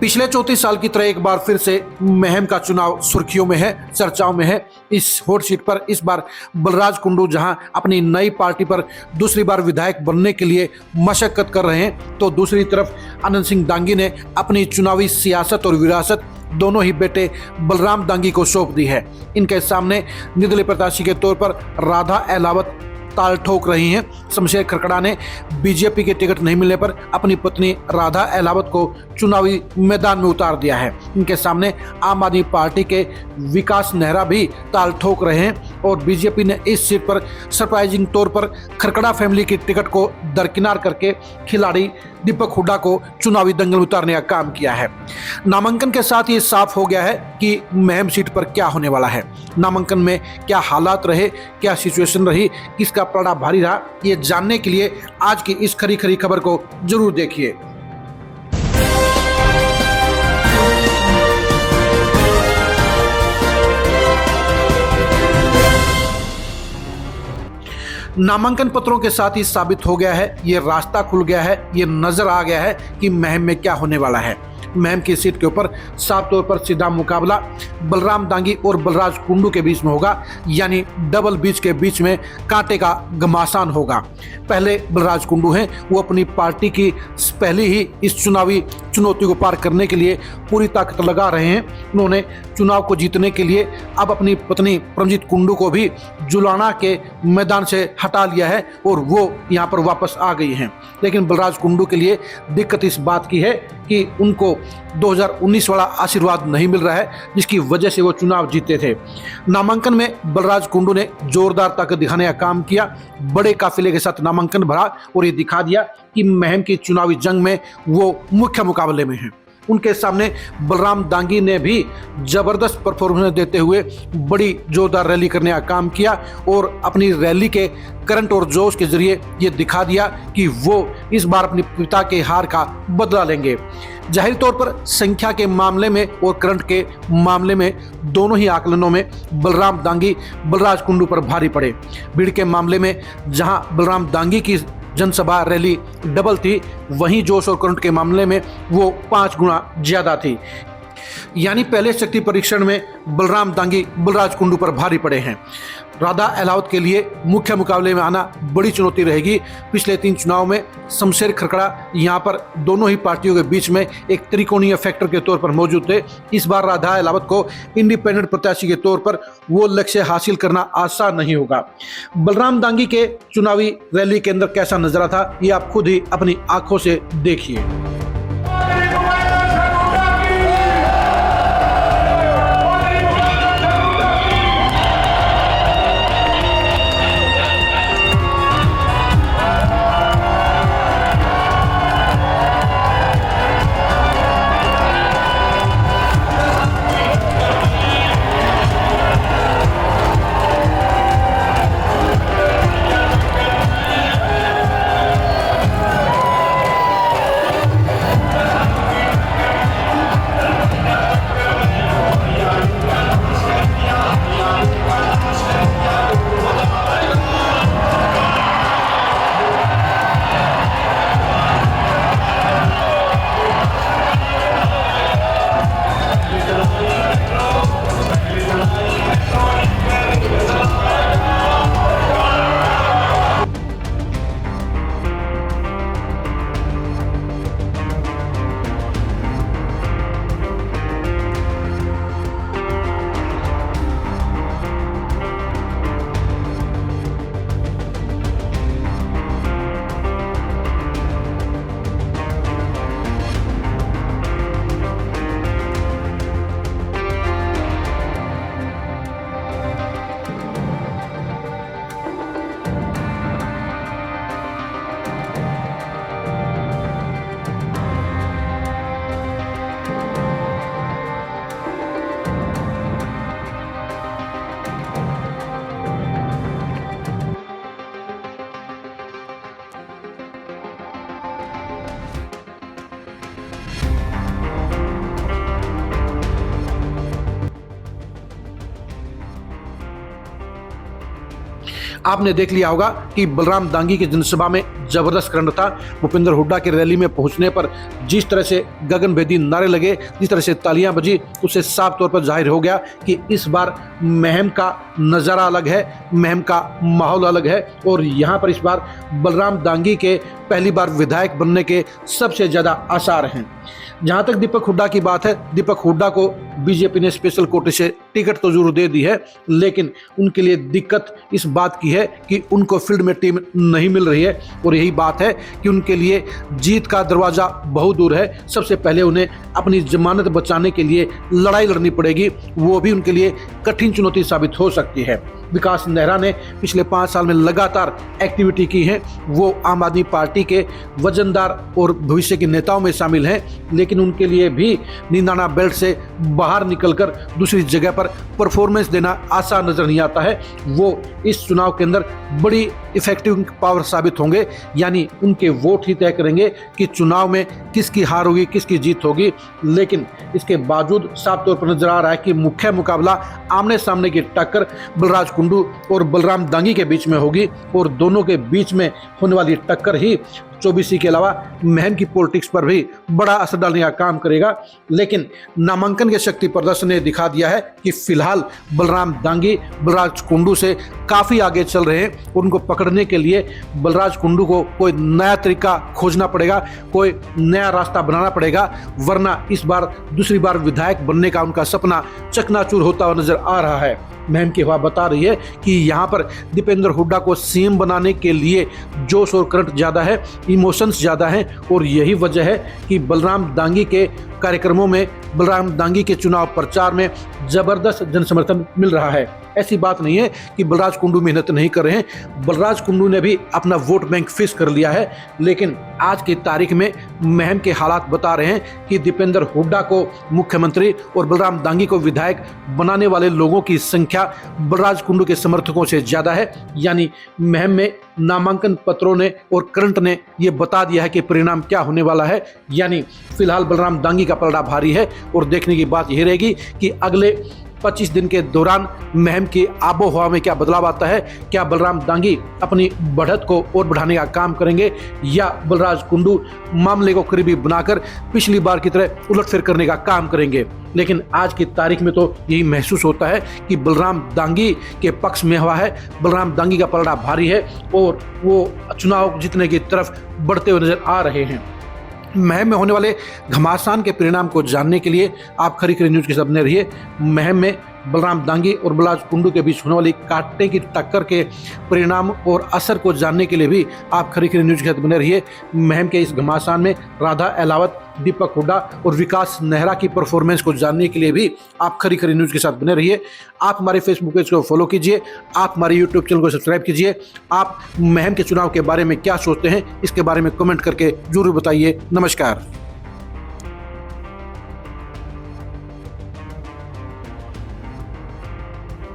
पिछले 34 साल की तरह एक बार फिर से महम का चुनाव सुर्खियों में है, चर्चाओं में है। इस हॉट सीट पर इस बार बलराज कुंडू जहां अपनी नई पार्टी पर दूसरी बार विधायक बनने के लिए मशक्कत कर रहे हैं, तो दूसरी तरफ अनंत सिंह दांगी ने अपनी चुनावी सियासत और विरासत दोनों ही बेटे बलराम दांगी को सौंप दी है। इनके सामने निर्दलीय प्रत्याशी के तौर पर राधा अहलावत ताल ठोक रही हैं। शमशेर खरकड़ा ने बीजेपी के टिकट नहीं मिलने पर अपनी पत्नी राधा अहलावत को चुनावी मैदान में उतार दिया है। इनके सामने आम आदमी पार्टी के विकास नेहरा भी ताल ठोक रहे हैं और बीजेपी ने इस सीट पर सरप्राइजिंग तौर पर खरकड़ा फैमिली की टिकट को दरकिनार करके खिलाड़ी दीपक हुड्डा को चुनावी दंगल में उतारने का काम किया है। नामांकन के साथ ये साफ हो गया है कि महम सीट पर क्या होने वाला है। नामांकन में क्या हालात रहे, क्या सिचुएशन रही, किसका पलड़ा भारी रहा, ये जानने के लिए आज की इस खरी खरी खबर को जरूर देखिए। नामांकन पत्रों के साथ ही साबित हो गया है, ये रास्ता खुल गया है, ये नजर आ गया है कि महम में क्या होने वाला है। महम की सीट के ऊपर साफ तौर पर सीधा मुकाबला बलराम दांगी और बलराज कुंडू के बीच में होगा, यानी डबल बीच के बीच में कांटे का घमासान होगा। पहले बलराज कुंडू हैं, वो अपनी पार्टी की पहले ही इस चुनावी चुनौती को पार करने के लिए पूरी ताकत लगा रहे हैं। उन्होंने चुनाव को जीतने के लिए अब अपनी पत्नी परमजीत कुंडू को भी जुलाना के मैदान से हटा लिया है और वो यहाँ पर वापस आ गई हैं। लेकिन बलराज कुंडू के लिए दिक्कत इस बात की है कि उनको 2019 वाला आशीर्वाद नहीं मिल रहा है, जिसकी वजह से वो चुनाव जीते थे। नामांकन में बलराज कुंडू ने जोरदार ताकत दिखाने का काम किया, बड़े काफिले के साथ नामांकन भरा और ये दिखा दिया कि महम की चुनावी जंग में वो मुख्य मुकाबले में हैं। उनके सामने बलराम दांगी ने भी जबरदस्त परफॉर्मेंस देते हुए बड़ी जोरदार रैली करने का काम किया और अपनी रैली के करंट और जोश के जरिए ये दिखा दिया कि वो इस बार अपने पिता के हार का बदला लेंगे। जाहिर तौर पर संख्या के मामले में और करंट के मामले में दोनों ही आकलनों में बलराम दांगी बलराज कुंडू पर भारी पड़े। भीड़ के मामले में जहां बलराम दांगी की जनसभा रैली डबल थी, वहीं जोश और करंट के मामले में वो 5 गुना ज्यादा थी। यानी पहले शक्ति परीक्षण में बलराम दांगी बलराज कुंडू पर भारी पड़े हैं। राधा अहलावत के लिए मुख्य मुकाबले में आना बड़ी चुनौती रहेगी। पिछले 3 चुनाव में शमशेर खरकड़ा यहाँ पर दोनों ही पार्टियों के बीच में एक त्रिकोणीय फैक्टर के तौर पर मौजूद थे। इस बार राधा अहलावत को इंडिपेंडेंट प्रत्याशी के तौर पर वो लक्ष्य हासिल करना आसान नहीं होगा। बलराम दांगी के चुनावी रैली के अंदर कैसा नजरा था, ये आप खुद ही अपनी आंखों से देखिए। आपने देख लिया होगा कि बलराम दांगी की जनसभा में जबरदस्त करंट था। भूपेंद्र हुड्डा के रैली में पहुंचने पर जिस तरह से गगनभेदी नारे लगे, जिस तरह से तालियां बजी, उससे साफ तौर पर जाहिर हो गया कि इस बार महम का नज़ारा अलग है, महम का माहौल अलग है। और यहाँ पर इस बार बलराम दांगी के पहली बार विधायक बनने के सबसे ज़्यादा आसार हैं। जहाँ तक दीपक हुड्डा की बात है, दीपक हुड्डा को बीजेपी ने स्पेशल कोटे से टिकट तो जरूर दे दी है, लेकिन उनके लिए दिक्कत इस बात की है कि उनको फील्ड में टीम नहीं मिल रही है। और यही बात है कि उनके लिए जीत का दरवाज़ा बहुत दूर है। सबसे पहले उन्हें अपनी जमानत बचाने के लिए लड़ाई लड़नी पड़ेगी, वो भी उनके लिए कठिन चुनौती साबित हो सकती है। विकास नेहरा ने पिछले 5 साल में लगातार एक्टिविटी की है, वो आम आदमी पार्टी के वजनदार और भविष्य के नेताओं में शामिल हैं, लेकिन उनके लिए भी निंदाना बेल्ट से बाहर निकलकर दूसरी जगह पर परफॉर्मेंस देना आसान नजर नहीं आता है। वो इस चुनाव के अंदर बड़ी इफेक्टिव पावर साबित होंगे, यानी उनके वोट ही तय करेंगे कि चुनाव में किसकी हार होगी, किसकी जीत होगी। लेकिन इसके बावजूद साफ तौर पर नजर आ रहा है कि मुख्य मुकाबला आमने सामने की टक्कर बलराज कुंडू और बलराम दांगी के बीच में होगी, और दोनों के बीच में होने वाली टक्कर ही 24 के अलावा महम की पॉलिटिक्स पर भी बड़ा असर डालने का काम करेगा। लेकिन नामांकन के शक्ति प्रदर्शन ने दिखा दिया है कि फिलहाल बलराम दांगी बलराज कुंडू से काफ़ी आगे चल रहे हैं। उनको पकड़ने के लिए बलराज कुंडू को कोई नया तरीका खोजना पड़ेगा, कोई नया रास्ता बनाना पड़ेगा, वरना इस बार दूसरी बार विधायक बनने का उनका सपना चकनाचूर होता हुआ नजर आ रहा है। महम की हवा बता रही है कि यहाँ पर दीपेंद्र हुड्डा को सीएम बनाने के लिए जोश और करंट ज़्यादा है, इमोशंस ज़्यादा हैं, और यही वजह है कि बलराम दांगी के कार्यक्रमों में, बलराम दांगी के चुनाव प्रचार में ज़बरदस्त जनसमर्थन मिल रहा है। ऐसी बात नहीं है कि बलराज कुंडू मेहनत नहीं कर रहे हैं, बलराज कुंडू ने भी अपना वोट बैंक फिक्स कर लिया है। लेकिन आज की तारीख में महम के हालात बता रहे हैं कि दीपेंद्र हुड्डा को मुख्यमंत्री और बलराम दांगी को विधायक बनाने वाले लोगों की संख्या बलराज कुंडू के समर्थकों से ज़्यादा है। यानी महम में नामांकन पत्रों ने और करंट ने ये बता दिया है कि परिणाम क्या होने वाला है। यानी फिलहाल बलराम दांगी का पलड़ा भारी है, और देखने की बात यही रहेगी कि अगले 25 दिन के दौरान महम की आबो हवा में क्या बदलाव आता है। क्या बलराम दांगी अपनी बढ़त को और बढ़ाने का काम करेंगे, या बलराज कुंडू मामले को करीबी बनाकर पिछली बार की तरह उलटफेर करने का काम करेंगे। लेकिन आज की तारीख में तो यही महसूस होता है कि बलराम दांगी के पक्ष में हवा है, बलराम दांगी का पलड़ा भारी है, और वो चुनाव जीतने की तरफ बढ़ते हुए नजर आ रहे हैं। महम में होने वाले घमासान के परिणाम को जानने के लिए आप खरी खरी न्यूज़ के साथ बने रहिए। महम में बलराम दांगी और बलराज कुंडू के बीच होने वाली कांटे की टक्कर के परिणाम और असर को जानने के लिए भी आप खरी खरी न्यूज़ के साथ बने रहिए। महम के इस घमासान में राधा अहलावत, दीपक हुड्डा और विकास नेहरा की परफॉर्मेंस को जानने के लिए भी आप खरी खरी न्यूज़ के साथ बने रहिए। आप हमारे फेसबुक पेज को फॉलो कीजिए, आप हमारे यूट्यूब चैनल को सब्सक्राइब कीजिए। आप महम के चुनाव के बारे में क्या सोचते हैं, इसके बारे में कमेंट करके जरूर बताइए। नमस्कार।